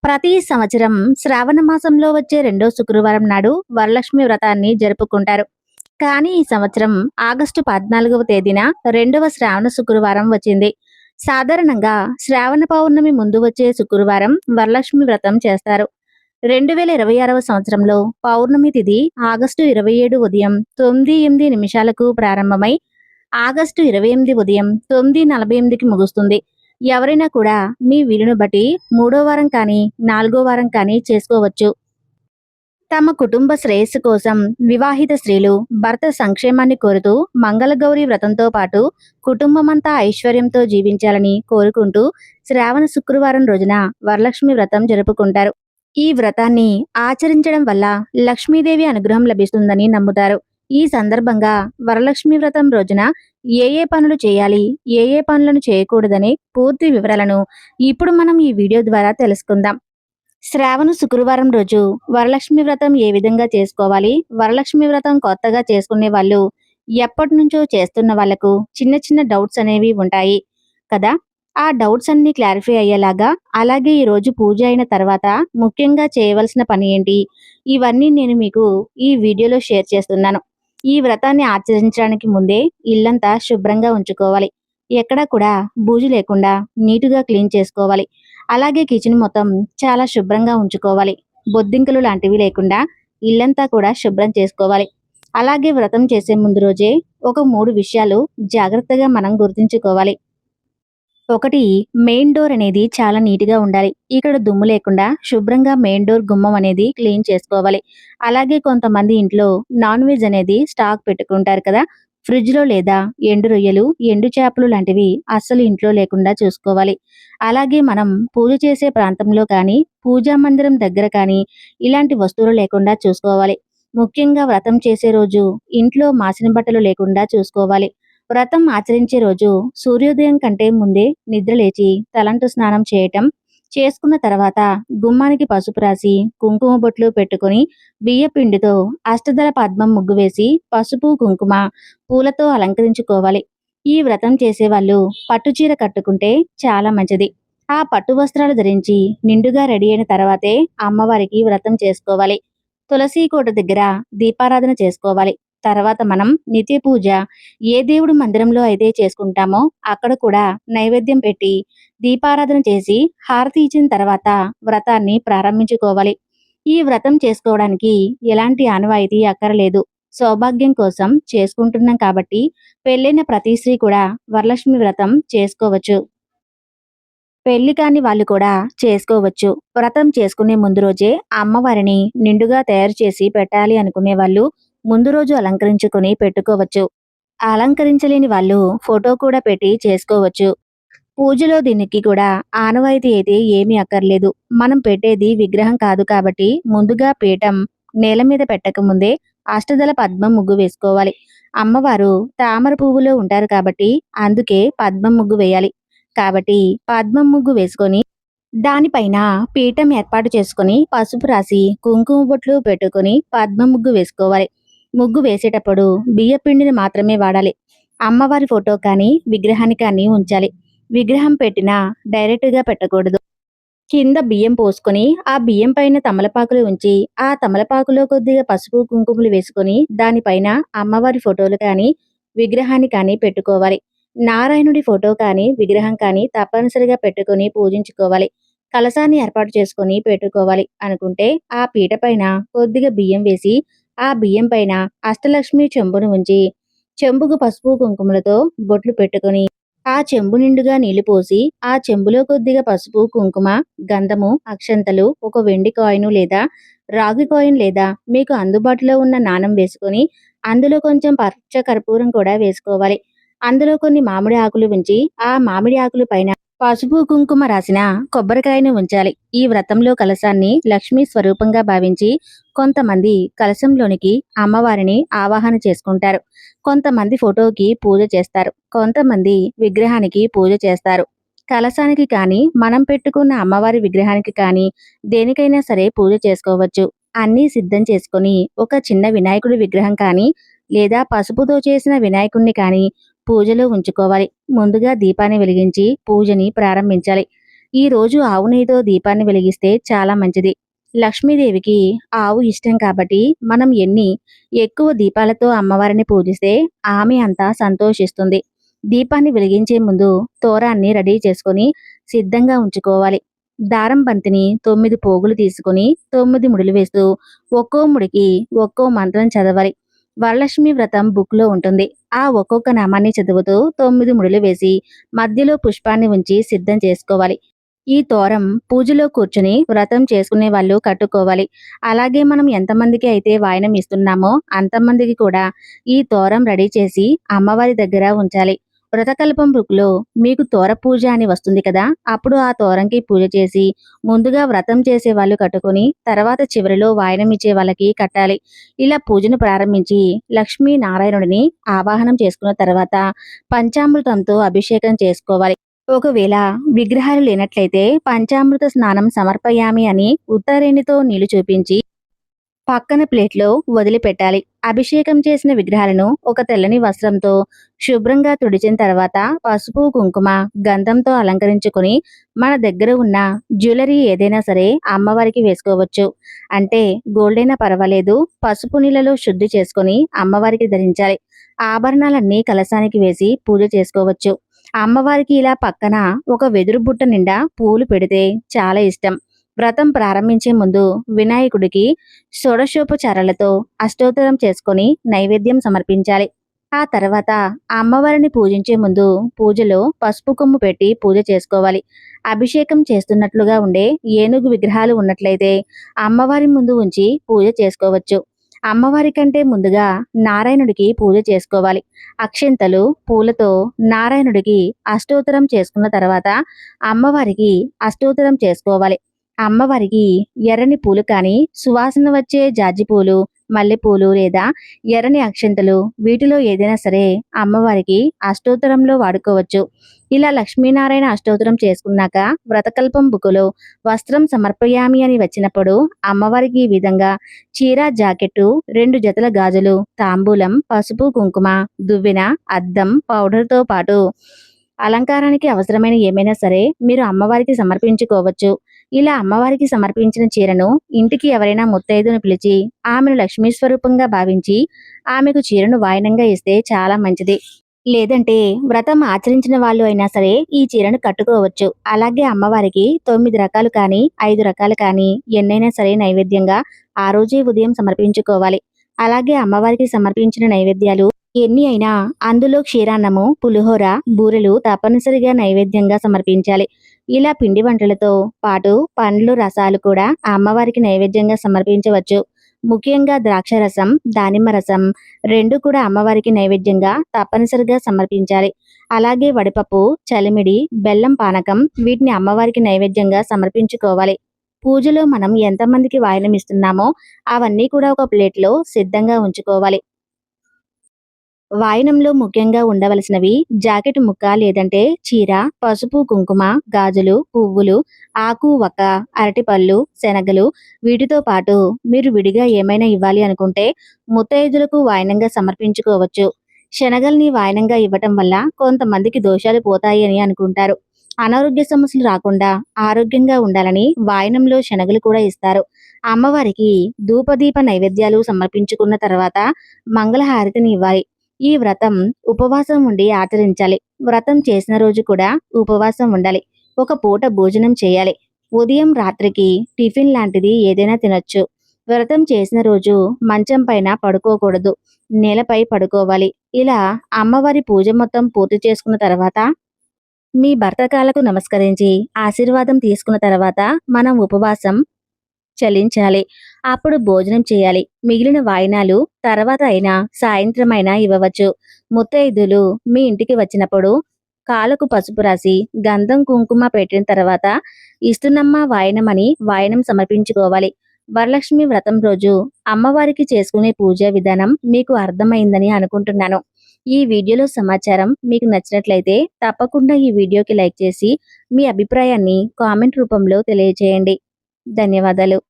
ప్రతి సంవత్సరం శ్రావణ మాసంలో వచ్చే రెండో శుక్రవారం నాడు వరలక్ష్మి వ్రతాన్ని జరుపుకుంటారు. కానీ ఈ సంవత్సరం ఆగస్టు 14వ తేదీన రెండవ శ్రావణ శుక్రవారం వచ్చింది. సాధారణంగా శ్రావణ పౌర్ణమి ముందు వచ్చే శుక్రవారం వరలక్ష్మి వ్రతం చేస్తారు. 2026వ సంవత్సరంలో పౌర్ణమి తిథి ఆగస్టు 27 ఉదయం 9:08 ప్రారంభమై ఆగస్టు 28 ఉదయం 9:48కి ముగుస్తుంది. ఎవరైనా కూడా మీ వీలును బట్టి మూడో వారం కానీ, నాలుగో వారం కానీ చేసుకోవచ్చు. తమ కుటుంబ శ్రేయస్సు కోసం వివాహిత స్త్రీలు భర్త సంక్షేమాన్ని కోరుతూ మంగళగౌరి వ్రతంతో పాటు కుటుంబమంతా ఐశ్వర్యంతో జీవించాలని కోరుకుంటూ శ్రావణ శుక్రవారం రోజున వరలక్ష్మి వ్రతం జరుపుకుంటారు. ఈ వ్రతాన్ని ఆచరించడం వల్ల లక్ష్మీదేవి అనుగ్రహం లభిస్తుందని నమ్ముతారు. ఈ సందర్భంగా వరలక్ష్మి వ్రతం రోజున ఏ పనులు చేయాలి, ఏ పనులను చేయకూడదనే పూర్తి వివరాలను ఇప్పుడు మనం ఈ వీడియో ద్వారా తెలుసుకుందాం. శ్రావణ శుక్రవారం రోజు వరలక్ష్మి వ్రతం ఏ విధంగా చేసుకోవాలి? వరలక్ష్మి వ్రతం కొత్తగా చేసుకునే వాళ్ళు, ఎప్పటి నుంచో చేస్తున్న వాళ్లకు చిన్న చిన్న డౌట్స్ అనేవి ఉంటాయి కదా. ఆ డౌట్స్ అన్ని క్లారిఫై అయ్యేలాగా, అలాగే ఈ రోజు పూజ అయిన తర్వాత ముఖ్యంగా చేయవలసిన పని ఏంటి, ఇవన్నీ నేను మీకు ఈ వీడియోలో షేర్ చేస్తున్నాను. ఈ వ్రతాన్ని ఆచరించడానికి ముందే ఇల్లంతా శుభ్రంగా ఉంచుకోవాలి. ఎక్కడా కూడా బూజు లేకుండా నీటుగా క్లీన్ చేసుకోవాలి. అలాగే కిచెన్ మొత్తం చాలా శుభ్రంగా ఉంచుకోవాలి. బొద్దింకలు లాంటివి లేకుండా ఇల్లంతా కూడా శుభ్రం చేసుకోవాలి. అలాగే వ్రతం చేసే ముందు రోజే ఒక 3 విషయాలు జాగ్రత్తగా మనం గుర్తుంచుకోవాలి. ఒకటి, మెయిన్ డోర్ అనేది చాలా నీట్గా ఉండాలి. ఇక్కడ దుమ్ము లేకుండా శుభ్రంగా మెయిన్ డోర్ గుమ్మం అనేది క్లీన్ చేసుకోవాలి. అలాగే కొంతమంది ఇంట్లో నాన్ వెజ్ అనేది స్టాక్ పెట్టుకుంటారు కదా. ఫ్రిడ్జ్లో లేదా ఎండు రొయ్యలు, ఎండు చేపలు లాంటివి అస్సలు ఇంట్లో లేకుండా చూసుకోవాలి. అలాగే మనం పూజ చేసే ప్రాంతంలో కానీ, పూజా మందిరం దగ్గర కానీ ఇలాంటి వస్తువులు లేకుండా చూసుకోవాలి. ముఖ్యంగా వ్రతం చేసే రోజు ఇంట్లో మాసిన బట్టలు లేకుండా చూసుకోవాలి. వ్రతం ఆచరించే రోజు సూర్యోదయం కంటే ముందే నిద్రలేచి తలంటు స్నానం చేయటం, చేసుకున్న తర్వాత గుమ్మానికి పసుపు రాసి కుంకుమ బొట్లు పెట్టుకుని బియ్య పిండితో అష్టదళ పద్మం ముగ్గు వేసి పసుపు కుంకుమ పూలతో అలంకరించుకోవాలి. ఈ వ్రతం చేసేవాళ్ళు పట్టుచీర కట్టుకుంటే చాలా మంచిది. ఆ పట్టు వస్త్రాలు ధరించి నిండుగా రెడీ అయిన తర్వాతే అమ్మవారికి వ్రతం చేసుకోవాలి. తులసి కోట దగ్గర దీపారాధన చేసుకోవాలి. తర్వాత మనం నిత్య పూజ ఏ దేవుడు మందిరంలో అయితే చేసుకుంటామో అక్కడ కూడా నైవేద్యం పెట్టి దీపారాధన చేసి హారతి ఇచ్చిన తర్వాత వ్రతాన్ని ప్రారంభించుకోవాలి. ఈ వ్రతం చేసుకోవడానికి ఎలాంటి ఆనవాయితీ అక్కరలేదు. సౌభాగ్యం కోసం చేసుకుంటున్నాం కాబట్టి పెళ్ళైన ప్రతి స్త్రీ కూడా వరలక్ష్మి వ్రతం చేసుకోవచ్చు. పెళ్లి కాని వాళ్ళు కూడా చేసుకోవచ్చు. వ్రతం చేసుకునే ముందు రోజే అమ్మవారిని నిండుగా తయారు చేసి పెట్టాలి అనుకునే వాళ్ళు ముందు రోజు అలంకరించుకుని పెట్టుకోవచ్చు. అలంకరించలేని వాళ్ళు ఫోటో కూడా పెట్టి చేసుకోవచ్చు. పూజలో దీనికి కూడా ఆనవాయితీ అయితే ఏమీ అక్కర్లేదు. మనం పెట్టేది విగ్రహం కాదు కాబట్టి ముందుగా పీఠం నేల మీద పెట్టక ముందే అష్టదళ పద్మం ముగ్గు వేసుకోవాలి. అమ్మవారు తామర పువ్వులో ఉంటారు కాబట్టి అందుకే పద్మం ముగ్గు వేయాలి. కాబట్టి పద్మం ముగ్గు వేసుకొని దానిపైన పీఠం ఏర్పాటు చేసుకుని పసుపు రాసి కుంకుమ బొట్లు పెట్టుకుని పద్మం ముగ్గు వేసుకోవాలి. ముగ్గు వేసేటప్పుడు బియ్య పిండిని మాత్రమే వాడాలి. అమ్మవారి ఫోటో కానీ విగ్రహాన్ని కానీ ఉంచాలి. విగ్రహం పెట్టినా డైరెక్ట్గా పెట్టకూడదు. కింద బియ్యం పోసుకొని ఆ బియ్యం పైన తమలపాకులు ఉంచి ఆ తమలపాకులో కొద్దిగా పసుపు కుంకుమలు వేసుకొని దానిపైన అమ్మవారి ఫోటోలు కానీ విగ్రహాన్ని కానీ పెట్టుకోవాలి. నారాయణుడి ఫోటో కానీ విగ్రహం కానీ తప్పనిసరిగా పెట్టుకొని పూజించుకోవాలి. కలశాన్ని ఏర్పాటు చేసుకొని పెట్టుకోవాలి. అనుకుంటే ఆ పీట పైన కొద్దిగా బియ్యం వేసి ఆ బియ్యం పైన అష్టలక్ష్మి చెంబును ఉంచి చెంబుకు పసుపు కుంకుమలతో బొట్లు పెట్టుకొని ఆ చెంబు నిండుగా నీళ్లు పోసి ఆ చెంబులో కొద్దిగా పసుపు కుంకుమ గంధము అక్షంతలు ఒక వెండి కాయిన్ లేదా రాగి కాయిన్ లేదా మీకు అందుబాటులో ఉన్న నాణం వేసుకొని అందులో కొంచెం పచ్చ కర్పూరం కూడా వేసుకోవాలి. అందులో కొన్ని మామిడి ఆకులు ఉంచి ఆ మామిడి ఆకుల పైన పసుపు కుంకుమ రాసిన కొబ్బరికాయను ఉంచాలి. ఈ వ్రతంలో కలశాన్ని లక్ష్మీ స్వరూపంగా భావించి కొంతమంది కలశంలోనికి అమ్మవారిని ఆవాహన చేసుకుంటారు. కొంతమంది ఫోటోకి పూజ చేస్తారు. కొంతమంది విగ్రహానికి పూజ చేస్తారు. కలశానికి కానీ మనం పెట్టుకున్న అమ్మవారి విగ్రహానికి కానీ దేనికైనా సరే పూజ చేసుకోవచ్చు. అన్నీ సిద్ధం చేసుకొని ఒక చిన్న వినాయకుడి విగ్రహం కానీ లేదా పసుపుతో చేసిన వినాయకుడిని కానీ పూజలో ఉంచుకోవాలి. ముందుగా దీపాన్ని వెలిగించి పూజని ప్రారంభించాలి. ఈ రోజు ఆవు నెయ్యితో దీపాన్ని వెలిగిస్తే చాలా మంచిది. లక్ష్మీదేవికి ఆవు ఇష్టం కాబట్టి మనం ఎన్ని ఎక్కువ దీపాలతో అమ్మవారిని పూజిస్తే ఆమె అంతా సంతోషిస్తుంది. దీపాన్ని వెలిగించే ముందు తోరాన్ని రెడీ చేసుకొని సిద్ధంగా ఉంచుకోవాలి. దారం బంతిని 9 పోగులు తీసుకొని 9 ముడులు వేస్తూ ఒక్కో ముడికి ఒక్కో మంత్రం చదవాలి. వరలక్ష్మి వ్రతం బుక్లో ఉంటుంది. ఆ ఒక్కొక్క నామాన్ని చదువుతూ 9 ముడులు వేసి మధ్యలో పుష్పాన్ని ఉంచి సిద్ధం చేసుకోవాలి. ఈ తోరం పూజలో కూర్చుని వ్రతం చేసుకునే వాళ్ళు కట్టుకోవాలి. అలాగే మనం ఎంతమందికి అయితే వాయనం ఇస్తున్నామో అంతమందికి కూడా ఈ తోరం రెడీ చేసి అమ్మవారి దగ్గర ఉంచాలి. వ్రతకల్పం బుక్లో మీకు తోర పూజ అని వస్తుంది కదా, అప్పుడు ఆ తోరంకి పూజ చేసి ముందుగా వ్రతం చేసే వాళ్ళు కట్టుకొని తర్వాత చివరిలో వాయనం ఇచ్చే వాళ్ళకి కట్టాలి. ఇలా పూజను ప్రారంభించి లక్ష్మీ నారాయణుడిని ఆవాహనం చేసుకున్న తర్వాత పంచామృతంతో అభిషేకం చేసుకోవాలి. ఒకవేళ విగ్రహాలు లేనట్లయితే పంచామృత స్నానం సమర్పయామి అని ఉత్తరేణితో నీళ్లు చూపించి పక్కన ప్లేట్లో వదిలిపెట్టాలి. అభిషేకం చేసిన విగ్రహాలను ఒక తెల్లని వస్త్రంతో శుభ్రంగా తుడిచిన తర్వాత పసుపు, కుంకుమ, గంధంతో అలంకరించుకొని మన దగ్గర ఉన్న జ్యువెలరీ ఏదైనా సరే అమ్మవారికి వేసుకోవచ్చు. అంటే గోల్డ్ అయినా పర్వాలేదు. పసుపు నీళ్ళలో శుద్ధి చేసుకొని అమ్మవారికి ధరించాలి. ఆభరణాలన్నీ కలశానికి వేసి పూజ చేసుకోవచ్చు. అమ్మవారికి ఇలా పక్కన ఒక వెదురు బుట్ట నిండా పూలు పెడితే చాలా ఇష్టం. వ్రతం ప్రారంభించే ముందు వినాయకుడికి షోడశోపచారాలతో అష్టోత్తరం చేసుకొని నైవేద్యం సమర్పించాలి. ఆ తర్వాత అమ్మవారిని పూజించే ముందు పూజలో పసుపు కొమ్ము పెట్టి పూజ చేసుకోవాలి. అభిషేకం చేస్తున్నట్లుగా ఉండే ఏనుగు విగ్రహాలు ఉన్నట్లయితే అమ్మవారి ముందు ఉంచి పూజ చేసుకోవచ్చు. అమ్మవారి కంటే ముందుగా నారాయణుడికి పూజ చేసుకోవాలి. అక్షింతలు, పూలతో నారాయణుడికి అష్టోత్తరం చేసుకున్న తర్వాత అమ్మవారికి అష్టోత్తరం చేసుకోవాలి. అమ్మవారికి ఎర్రని పూలు కానీ సువాసన వచ్చే జాజి పూలు, మల్లెపూలు లేదా ఎర్రని అక్షింతలు వీటిలో ఏదైనా సరే అమ్మవారికి అష్టోత్తరంలో వాడుకోవచ్చు. ఇలా లక్ష్మీనారాయణ అష్టోత్తరం చేసుకున్నాక వ్రతకల్పం బుకులో వస్త్రం సమర్పయామి అని వచ్చినప్పుడు అమ్మవారికి ఈ విధంగా చీర, జాకెట్టు, 2 జతల గాజులు, తాంబూలం, పసుపు, కుంకుమ, దువ్వెన, అద్దం, పౌడర్తో పాటు అలంకారానికి అవసరమైన ఏమైనా సరే మీరు అమ్మవారికి సమర్పించుకోవచ్చు. ఇలా అమ్మవారికి సమర్పించిన చీరను ఇంటికి ఎవరైనా ముత్తైదును పిలిచి ఆమెను లక్ష్మీ స్వరూపంగా భావించి ఆమెకు చీరను వాయనంగా ఇస్తే చాలా మంచిది. లేదంటే వ్రతం ఆచరించిన వాళ్ళు అయినా సరే ఈ చీరను కట్టుకోవచ్చు. అలాగే అమ్మవారికి 9 రకాలు కానీ 5 రకాలు కానీ ఎన్నైనా సరే నైవేద్యంగా ఆ రోజే ఉదయం సమర్పించుకోవాలి. అలాగే అమ్మవారికి సమర్పించిన నైవేద్యాలు ఎన్ని అయినా అందులో క్షీరాన్నము, పులిహోర, బూరెలు తప్పనిసరిగా నైవేద్యంగా సమర్పించాలి. ఇలా పిండి వంటలతో పాటు పండ్లు, రసాలు కూడా అమ్మవారికి నైవేద్యంగా సమర్పించవచ్చు. ముఖ్యంగా ద్రాక్ష రసం, దానిమ్మ రసం 2 కూడా అమ్మవారికి నైవేద్యంగా తప్పనిసరిగా సమర్పించాలి. అలాగే వడిపప్పు, చలిమిడి, బెల్లం పానకం వీటిని అమ్మవారికి నైవేద్యంగా సమర్పించుకోవాలి. పూజలో మనం ఎంతమందికి వాయనం ఇస్తున్నామో అవన్నీ కూడా ఒక ప్లేట్లో సిద్ధంగా ఉంచుకోవాలి. వాయనంలో ముఖ్యంగా ఉండవలసినవి జాకెట్ ముక్క లేదంటే చీర, పసుపు, కుంకుమ, గాజులు, పువ్వులు, ఆకు, వక్క, అరటిపళ్ళు, శనగలు వీటితో పాటు మీరు విడిగా ఏమైనా ఇవ్వాలి అనుకుంటే ముత్తైదులకు వాయనంగా సమర్పించుకోవచ్చు. శనగల్ని వాయనంగా ఇవ్వటం వల్ల కొంతమందికి దోషాలు పోతాయి అని అనుకుంటారు. అనారోగ్య సమస్యలు రాకుండా ఆరోగ్యంగా ఉండాలని వాయనంలో శనగలు కూడా ఇస్తారు. అమ్మవారికి ధూపదీప నైవేద్యాలు సమర్పించుకున్న తర్వాత మంగళహారతిని ఇవ్వాలి. ఈ వ్రతం ఉపవాసం ఉండి ఆచరించాలి. వ్రతం చేసిన రోజు కూడా ఉపవాసం ఉండాలి. ఒక పూట భోజనం చేయాలి. ఉదయం, రాత్రికి టిఫిన్ లాంటిది ఏదైనా తినొచ్చు. వ్రతం చేసిన రోజు మంచం పైన పడుకోకూడదు. నేలపై పడుకోవాలి. ఇలా అమ్మవారి పూజ మొత్తం పూర్తి చేసుకున్న తర్వాత మీ భర్త కాళ్ళకు నమస్కరించి ఆశీర్వాదం తీసుకున్న తర్వాత మనం ఉపవాసం చలించాలి. అప్పుడు భోజనం చేయాలి. మిగిలిన వాయినాలు తర్వాత అయినా సాయంత్రం అయినా ఇవ్వవచ్చు. ముత్తైదులు మీ ఇంటికి వచ్చినప్పుడు కాళ్ళకు పసుపు రాసి గంధం, కుంకుమ పెట్టిన తర్వాత ఇస్తున్నమ్మ వాయనమని వాయనం సమర్పించుకోవాలి. వరలక్ష్మి వ్రతం రోజు అమ్మవారికి చేసుకునే పూజా విధానం మీకు అర్థమైందని అనుకుంటున్నాను. ఈ వీడియోలో సమాచారం మీకు నచ్చినట్లయితే తప్పకుండా ఈ వీడియోకి లైక్ చేసి మీ అభిప్రాయాన్ని కామెంట్ రూపంలో తెలియజేయండి. ధన్యవాదాలు.